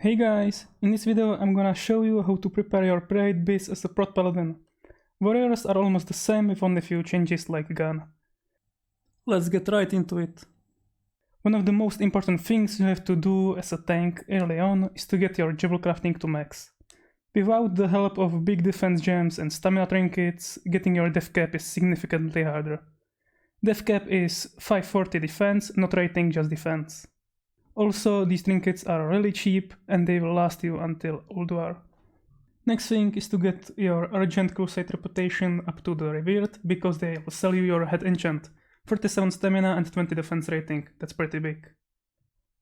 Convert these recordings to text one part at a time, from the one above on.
Hey guys, in this video I'm gonna show you how to prepare your pre-raid BIS as a prot paladin. Warriors are almost the same with only a few changes like gun. Let's get right into it. One of the most important things you have to do as a tank early on is to get your jewel crafting to max. Without the help of big defense gems and stamina trinkets, getting your def cap is significantly harder. Def cap is 540 defense, not rating, just defense. Also, these trinkets are really cheap and they will last you until Old War. Next thing is to get your Urgent Crusade reputation up to the Revered, because they will sell you your head enchant, 37 stamina and 20 defense rating, that's pretty big.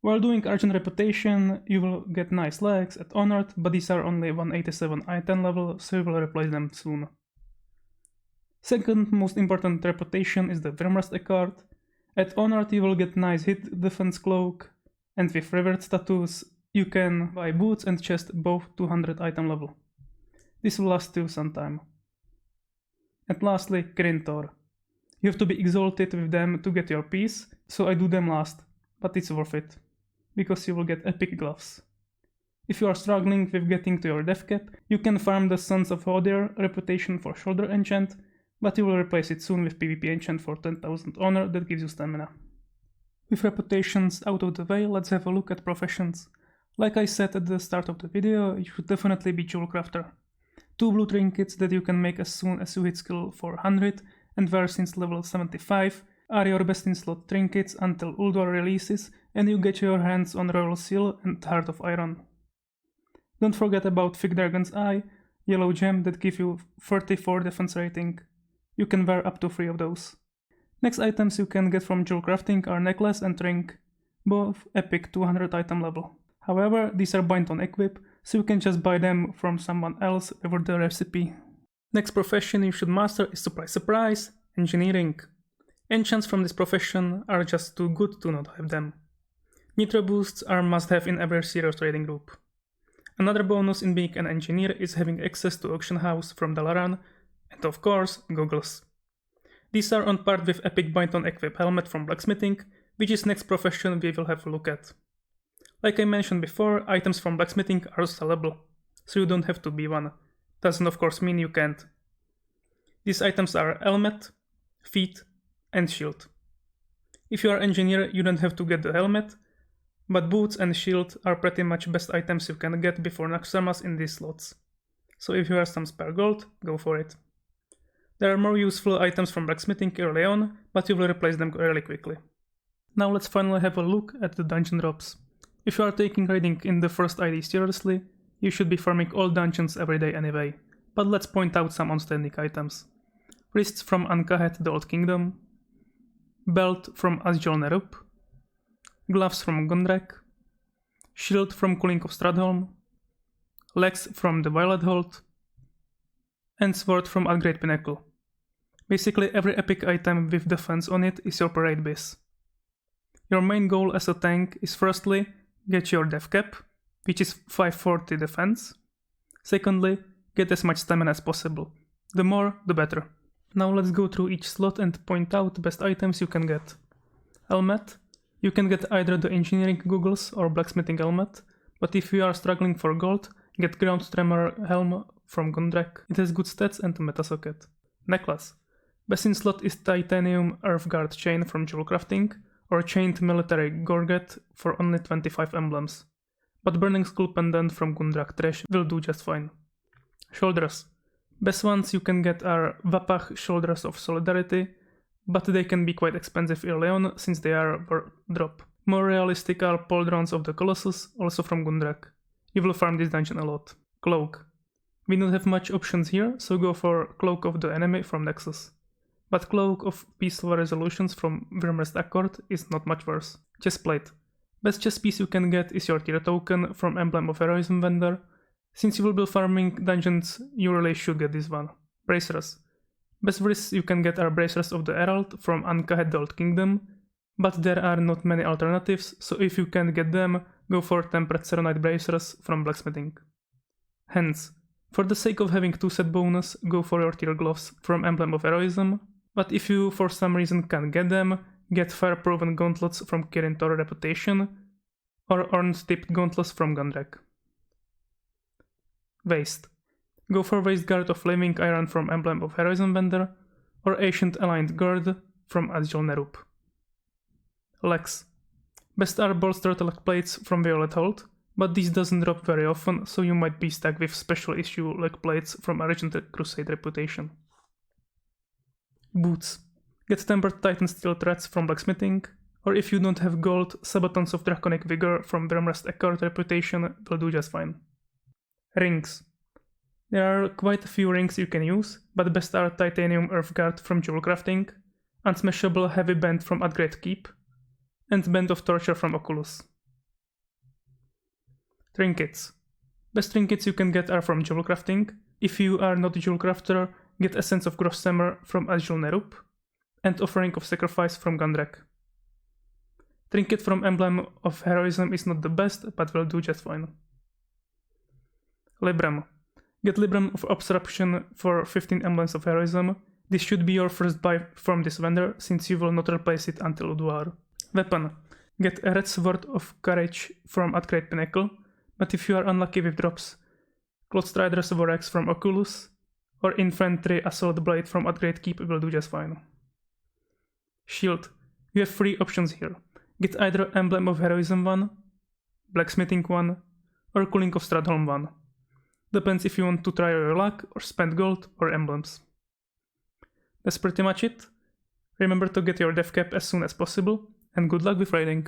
While doing Urgent reputation, you will get nice legs at Honored, but these are only 187 I-10 level, so you will replace them soon. Second most important reputation is the Wyrmrest card. At Honored you will get nice hit defense cloak, and with Revered status, you can buy boots and chest both 200 item level. This will last you some time. And lastly, Kirintor. You have to be exalted with them to get your piece, so I do them last, but it's worth it, because you will get epic gloves. If you are struggling with getting to your def cap, you can farm the Sons of Hodir reputation for shoulder enchant, but you will replace it soon with PvP enchant for 10,000 honor that gives you stamina. With reputations out of the way, let's have a look at professions. Like I said at the start of the video, you should definitely be jewel crafter. 2 blue trinkets that you can make as soon as you hit skill 400 and wear since level 75 are your best in slot trinkets until Ulduar releases and you get your hands on Royal Seal and Heart of Iron. Don't forget about Thick Dragon's Eye, yellow gem that give you 34 defense rating. You can wear up to 3 of those. Next items you can get from jewel crafting are necklace and ring, both epic 200 item level. However, these are bind on equip, so you can just buy them from someone else without the recipe. Next profession you should master is, surprise surprise, engineering. Enchants from this profession are just too good to not have them. Nitro boosts are must have in every serious trading group. Another bonus in being an engineer is having access to auction house from Dalaran, and of course, goggles. These are on par with epic bind on equip helmet from blacksmithing, which is next profession we will have a look at. Like I mentioned before, items from blacksmithing are sellable, so you don't have to be one. Doesn't of course mean you can't. These items are helmet, feet, and shield. If you are engineer, you don't have to get the helmet, but boots and shield are pretty much best items you can get before Naxxramas in these slots. So if you have some spare gold, go for it. There are more useful items from blacksmithing early on, but you will replace them really quickly. Now let's finally have a look at the dungeon drops. If you are taking raiding in the first ID seriously, you should be farming all dungeons every day anyway, but let's point out some outstanding items. Wrists from Ankahet the Old Kingdom, belt from Asjol Nerup, gloves from Gondrek, shield from Cooling of Stradholm, legs from the Violet Hold, and sword from Upgrade Pinnacle. Basically every epic item with defense on it is your pre-raid BIS. Your main goal as a tank is firstly, get your def cap, which is 540 defense. Secondly, get as much stamina as possible. The more, the better. Now let's go through each slot and point out the best items you can get. Helmet. You can get either the engineering goggles or blacksmithing helmet, but if you are struggling for gold, get ground tremor helm from Gondrek. It has good stats and a meta socket. Necklace. Best in slot is titanium Earthguard chain from jewel crafting, or chained military gorget for only 25 emblems. But burning skull pendant from Gundrak Trash will do just fine. Shoulders. Best ones you can get are Vapach Shoulders of Solidarity, but they can be quite expensive early on since they are worth drop. More realistic are Pauldrons of the Colossus, also from Gundrak. You will farm this dungeon a lot. Cloak. We don't have much options here, so go for Cloak of the Enemy from Nexus. But Cloak of Peaceful Resolutions from Wyrmrest Accord is not much worse. Chestplate. Best chest piece you can get is your tier token from Emblem of Heroism vendor. Since you will be farming dungeons, you really should get this one. Bracers. Best wrists you can get are Bracers of the Herald from Ankahet the Old Kingdom, but there are not many alternatives, so if you can get them, go for Tempered Serenite Bracers from Blacksmithing. Hands. For the sake of having 2 set bonus, go for your tier gloves from Emblem of Heroism, but if you for some reason can't get them, get Fire Proven Gauntlets from Kirintor Reputation, or Orange Tipped Gauntlets from Gondrek. Waist. Go for Waist Guard of Flaming Iron from Emblem of Heroism vendor, or Ancient Aligned Guard from Agile Nerup. Legs. Best are bolster turtle plates from Violet Hold, but these doesn't drop very often, so you might be stuck with special issue leg plates from Argent Crusade Reputation. Boots. Get Tempered Titan Steel Threads from Blacksmithing, or if you don't have gold, Sabatons of Draconic Vigor from Bramrest Accord Reputation will do just fine. Rings. There are quite a few rings you can use, but best are Titanium Earthguard from Jewel Crafting, Unsmashable Heavy Band from Upgrade Keep, and Band of Torture from Oculus. Trinkets. Best trinkets you can get are from Jewel Crafting. If you are not a Jewel Crafter, get Essence of Grossammer from Agile Nerup, and Offering of Sacrifice from Gundrek. Trinket from Emblem of Heroism is not the best, but will do just fine. Libram. Get Libram of Obstruction for 15 Emblems of Heroism. This should be your first buy from this vendor, since you will not replace it until Uduar. Weapon. Get a Red Sword of Courage from Upgrade Pinnacle, but if you are unlucky with drops, Cloud Strider's Vorax from Oculus, or Infantry Assault Blade from Upgrade Keep will do just fine. Shield. You have 3 options here. Get either Emblem of Heroism 1, Blacksmithing 1, or Cooling of Stradholm 1. Depends if you want to try your luck, or spend gold, or emblems. That's pretty much it. Remember to get your death cap as soon as possible, and good luck with raiding.